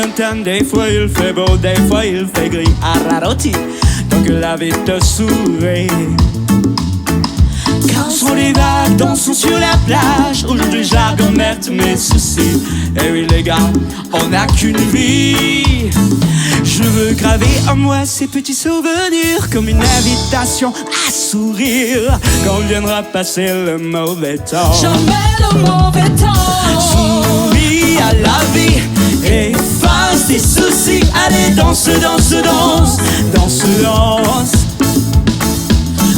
printemps, des fois il fait beau, des fois il fait gris. Araroti, tant que la vie te sourit. Quand sont les vagues dansent sur la plage, aujourd'hui j'argomère tous mes soucis. Et oui les gars, on n'a qu'une vie. Je veux graver en moi ces petits souvenirs comme une invitation à sourire quand viendra passer le mauvais temps. Jamais le mauvais temps. Souris à la vie, efface tes soucis. Allez danse, danse, danse, danse, danse.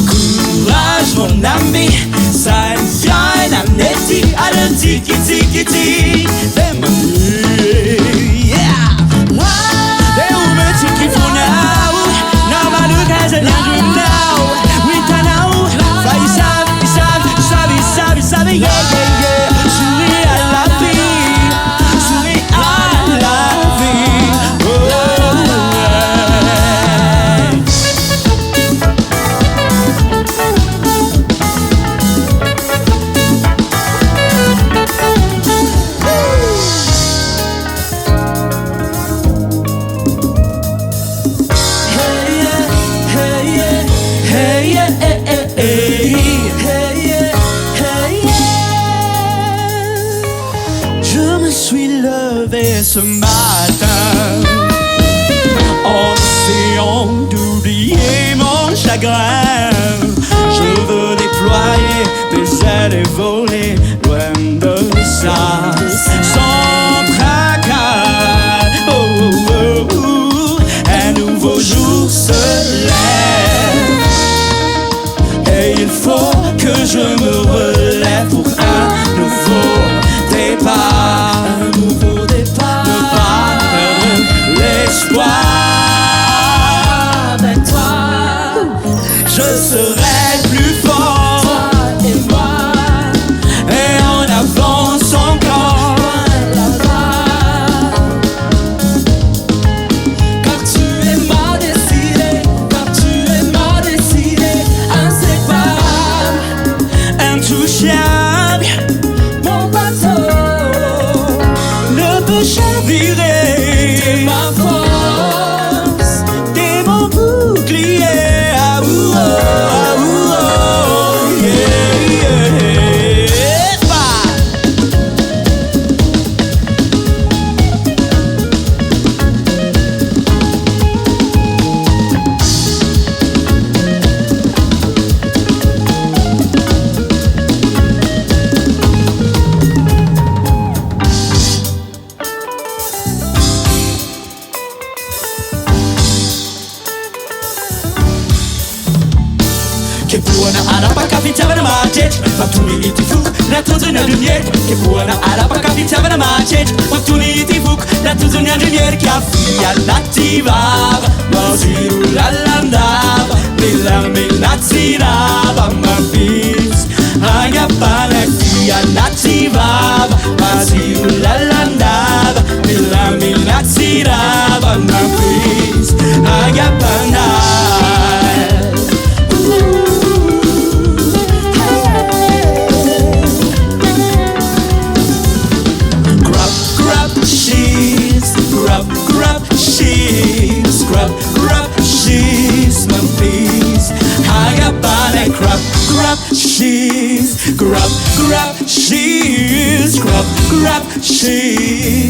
Courage mon ami, ça vient d'amnésie. Allez tiki tiki tiki, fais-moi yeah. They will make you keep on now. Now my look has a young now. We can now. Sabi, yeah, yeah, yeah. Souris à la vie. Souris à la vie. Oh, ce matin, en essayant d'oublier mon chagrin, je veux déployer mes ailes et voler loin de ça, sans tracas. Oh, oh, oh, oh. Un nouveau jour se lève et il faut que je me relève pour un nouveau départ. Un nouveau départ. L'espoir, avec toi, je serai plus fort. Toi et moi, et on avance encore. Là-bas, car tu es ma destinée, car tu es ma destinée, inséparable, intouchable. Mon bateau ne peut chavirer. T'es ma force, t'es mon bouclier. Ah, ouh, oh, oh, yeah, yeah. Che buona arapa capitava marcet, ma tu mi ti fu la tua zona di miet. Che buona arapa capitava marcet, ma tu mi ti fu la tua zona di miet. Che affia l'attivava, ma si l'andava, mi l'attirava, ma fis agapana affia l'attivava, ma si l'andava, mi l'attirava, ma fis agapana. Scrub, she's my face. I got body crab, she's. Scrub, she's. Scrub, she's.